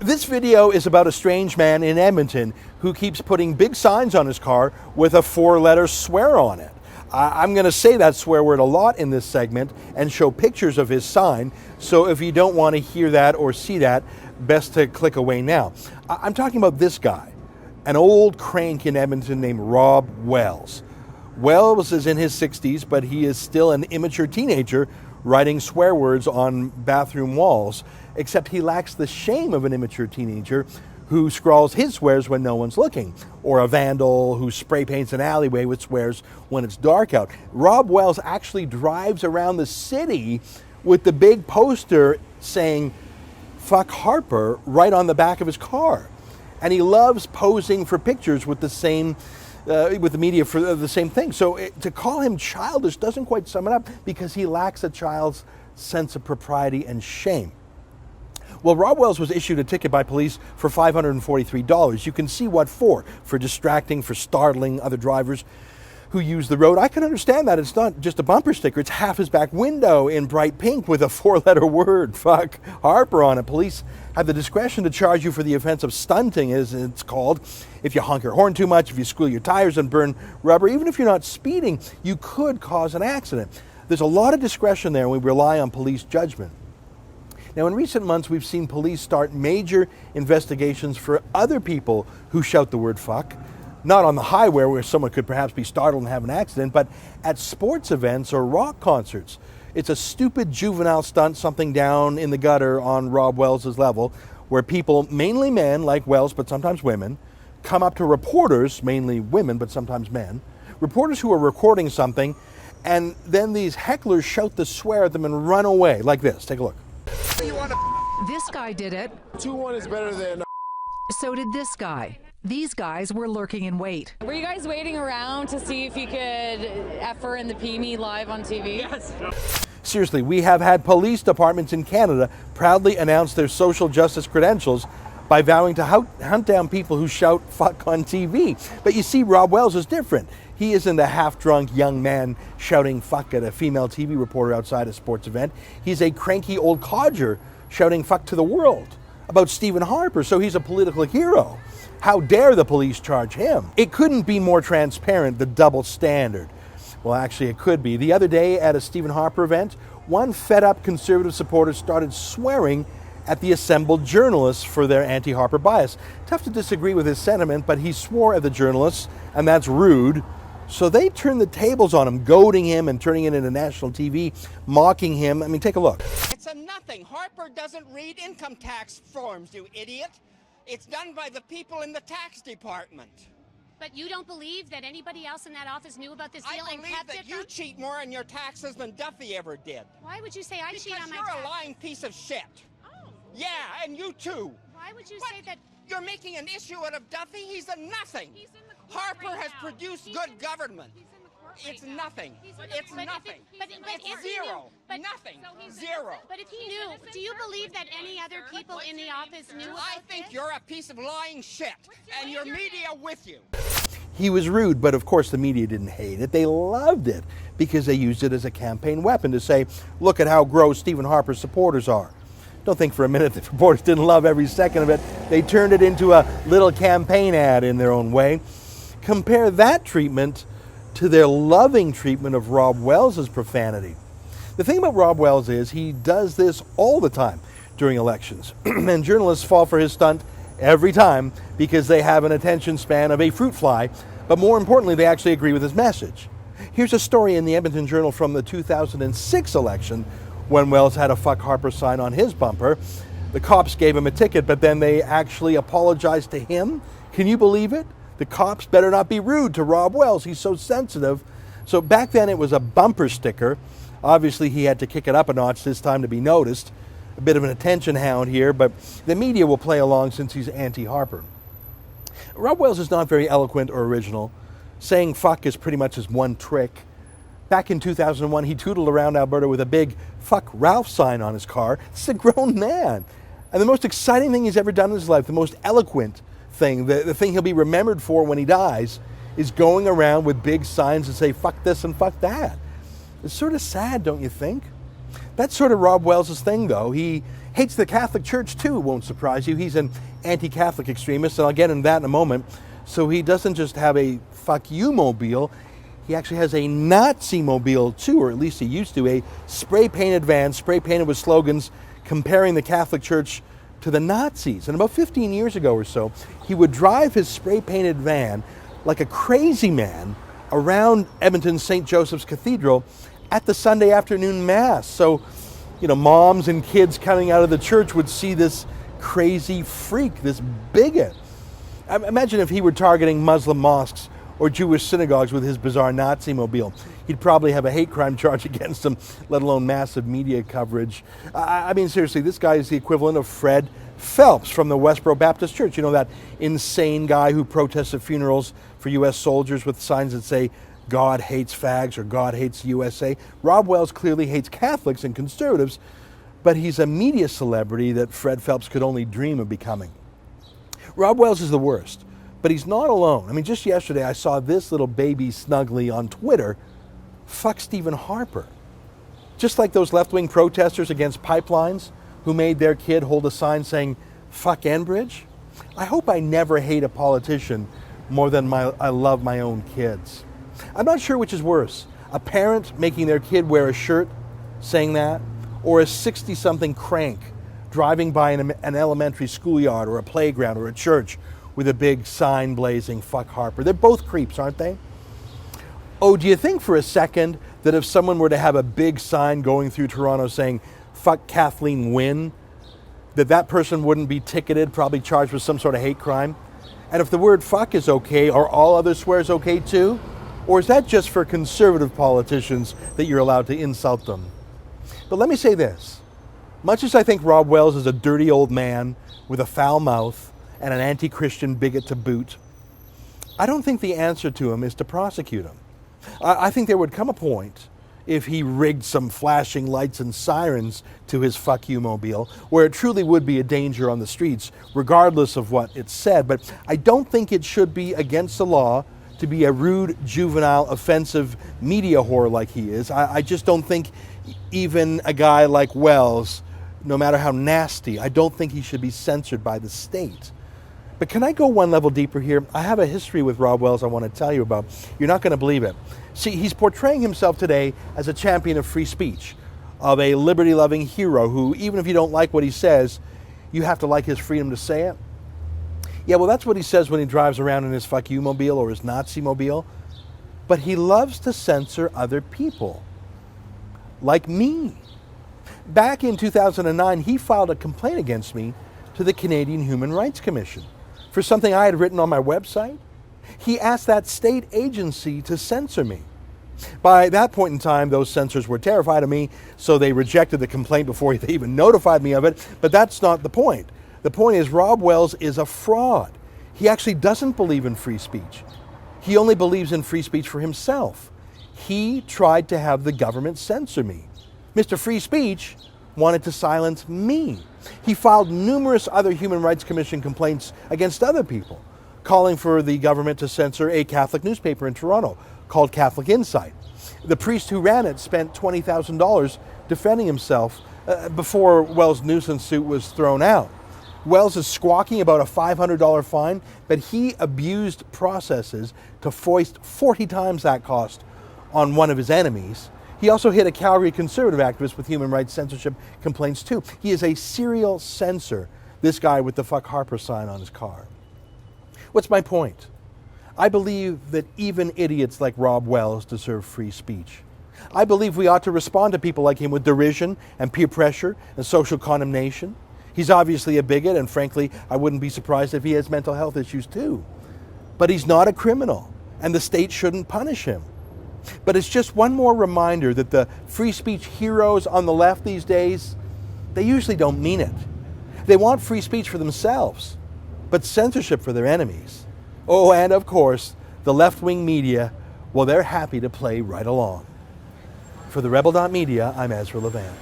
This video is about a strange man in Edmonton who keeps putting big signs on his car with a 4-letter swear on it. I'm going to say that swear word a lot in this segment and show pictures of his sign, so if you don't want to hear that or see that, best to click away now. I'm talking about this guy, an old crank in Edmonton named Rob Wells. Wells is in his 60s, but he is still an immature teenager writing swear words on bathroom walls, except he lacks the shame of an immature teenager who scrawls his swears when no one's looking, or a vandal who spray paints an alleyway with swears when it's dark out. Rob Wells actually drives around the city with the big poster saying, "Fuck Harper," right on the back of his car. And he loves posing for pictures with with the media for the same thing. So to call him childish doesn't quite sum it up, because he lacks a child's sense of propriety and shame. Well, Rob Wells was issued a ticket by police for $543. You can see what for distracting, for startling other drivers who use the road. I can understand that. It's not just a bumper sticker. It's half his back window in bright pink with a 4-letter word, "Fuck Harper," on it. Police have the discretion to charge you for the offense of stunting, as it's called. If you honk your horn too much, if you squeal your tires and burn rubber, even if you're not speeding, you could cause an accident. There's a lot of discretion there, and we rely on police judgment. Now, in recent months, we've seen police start major investigations for other people who shout the word fuck. Not on the highway where someone could perhaps be startled and have an accident, but at sports events or rock concerts. It's a stupid juvenile stunt, something down in the gutter on Rob Wells's level, where people, mainly men like Wells, but sometimes women, come up to reporters, mainly women, but sometimes men, reporters who are recording something, and then these hecklers shout the swear at them and run away, like this. Take a look. This guy did it. 2-1 is better than... So did this guy. These guys were lurking in wait. Were you guys waiting around to see if you could F her and the P me live on TV? Yes. Seriously, we have had police departments in Canada proudly announce their social justice credentials by vowing to hunt down people who shout fuck on TV. But you see, Rob Wells is different. He isn't a half-drunk young man shouting fuck at a female TV reporter outside a sports event. He's a cranky old codger shouting fuck to the world about Stephen Harper, so he's a political hero. How dare the police charge him? It couldn't be more transparent, the double standard. Well, actually, it could be. The other day at a Stephen Harper event, one fed-up conservative supporter started swearing at the assembled journalists for their anti-Harper bias. Tough to disagree with his sentiment, but he swore at the journalists, and that's rude. So they turned the tables on him, goading him and turning it into national TV, mocking him. I mean, take a look. It's a nothing. Harper doesn't read income tax forms, you idiot. It's done by the people in the tax department. But you don't believe that anybody else in that office knew about this deal I and believe kept that it you from? cheat more on your taxes than Duffy ever did. Why would you say I cheat on my Because you're tax? a lying piece of shit. Oh. Yeah, and you too. Why would you What? say that? You're making an issue out of Duffy? He's a nothing. He's in the court Harper right has now. produced He's good in the- government. He's in the court It's right now. nothing. He's in It's the- but if nothing. it- but It's if he zero. knew- but- Nothing. so he's Zero. But if he knew, do you believe that any other people in the office knew about I think this? you're a piece of lying shit, and your media with you. He was rude, but of course the media didn't hate it. They loved it because they used it as a campaign weapon to say, look at how gross Stephen Harper's supporters are. Don't think for a minute that reporters didn't love every second of it. They turned it into a little campaign ad in their own way. Compare that treatment to their loving treatment of Rob Wells's profanity. The thing about Rob Wells is he does this all the time during elections. And journalists fall for his stunt every time because they have an attention span of a fruit fly, but more importantly, they actually agree with his message. Here's a story in the Edmonton Journal from the 2006 election when Wells had a fuck Harper sign on his bumper. The cops gave him a ticket, but then they actually apologized to him. Can you believe it? The cops better not be rude to Rob Wells. He's so sensitive. So back then it was a bumper sticker. Obviously he had to kick it up a notch this time to be noticed. A bit of an attention hound here, but the media will play along since he's anti-Harper. Rob Wells is not very eloquent or original. Saying fuck is pretty much his one trick. Back in 2001, he tootled around Alberta with a big fuck Ralph sign on his car. This is a grown man. And the most exciting thing he's ever done in his life, the most eloquent thing, the thing he'll be remembered for when he dies, is going around with big signs that say fuck this and fuck that. It's sort of sad, don't you think? That's sort of Rob Wells' thing, though. He hates the Catholic Church, too, won't surprise you. He's an anti-Catholic extremist, and I'll get into that in a moment. So he doesn't just have a fuck you mobile, he actually has a Nazi mobile, too, or at least he used to, a spray-painted van, spray-painted with slogans comparing the Catholic Church to the Nazis. And about 15 years ago or so, he would drive his spray-painted van like a crazy man around Edmonton's St. Joseph's Cathedral at the Sunday afternoon Mass. So, moms and kids coming out of the church would see this crazy freak, this bigot. Imagine if he were targeting Muslim mosques or Jewish synagogues with his bizarre Nazi mobile. He'd probably have a hate crime charge against him, let alone massive media coverage. I mean, seriously, this guy is the equivalent of Fred Phelps from the Westboro Baptist Church. That insane guy who protests at funerals for U.S. soldiers with signs that say, God hates fags or God hates USA. Rob Wells clearly hates Catholics and conservatives, but he's a media celebrity that Fred Phelps could only dream of becoming. Rob Wells is the worst, but he's not alone. I mean, just yesterday I saw this little baby snuggly on Twitter, fuck Stephen Harper. Just like those left-wing protesters against pipelines who made their kid hold a sign saying, fuck Enbridge. I hope I never hate a politician more than I love my own kids. I'm not sure which is worse, a parent making their kid wear a shirt saying that, or a 60-something crank driving by an elementary schoolyard or a playground or a church with a big sign blazing, fuck Harper. They're both creeps, aren't they? Oh, do you think for a second that if someone were to have a big sign going through Toronto saying, fuck Kathleen Wynne, that person wouldn't be ticketed, probably charged with some sort of hate crime? And if the word fuck is okay, are all other swears okay too? Or is that just for conservative politicians that you're allowed to insult them? But let me say this. Much as I think Rob Wells is a dirty old man with a foul mouth and an anti-Christian bigot to boot, I don't think the answer to him is to prosecute him. I think there would come a point, if he rigged some flashing lights and sirens to his fuck you mobile, where it truly would be a danger on the streets, regardless of what it said. But I don't think it should be against the law to be a rude, juvenile, offensive media whore like he is. I just don't think even a guy like Wells, no matter how nasty, I don't think he should be censored by the state. But can I go one level deeper here? I have a history with Rob Wells I want to tell you about. You're not going to believe it. See, he's portraying himself today as a champion of free speech, of a liberty-loving hero who, even if you don't like what he says, you have to like his freedom to say it. Yeah, well, that's what he says when he drives around in his fuck you mobile or his Nazi mobile. But he loves to censor other people, like me. Back in 2009, he filed a complaint against me to the Canadian Human Rights Commission for something I had written on my website. He asked that state agency to censor me. By that point in time, those censors were terrified of me, so they rejected the complaint before they even notified me of it. But that's not the point. The point is Rob Wells is a fraud. He actually doesn't believe in free speech. He only believes in free speech for himself. He tried to have the government censor me. Mr. Free Speech wanted to silence me. He filed numerous other Human Rights Commission complaints against other people, calling for the government to censor a Catholic newspaper in Toronto called Catholic Insight. The priest who ran it spent $20,000 defending himself before Wells' nuisance suit was thrown out. Wells is squawking about a $500 fine, but he abused processes to foist 40 times that cost on one of his enemies. He also hit a Calgary conservative activist with human rights censorship complaints too. He is a serial censor, this guy with the fuck Harper sign on his car. What's my point? I believe that even idiots like Rob Wells deserve free speech. I believe we ought to respond to people like him with derision and peer pressure and social condemnation. He's obviously a bigot, and frankly, I wouldn't be surprised if he has mental health issues too. But he's not a criminal, and the state shouldn't punish him. But it's just one more reminder that the free speech heroes on the left these days, they usually don't mean it. They want free speech for themselves, but censorship for their enemies. Oh, and of course, the left-wing media, well, they're happy to play right along. For the Rebel.Media, I'm Ezra Levant.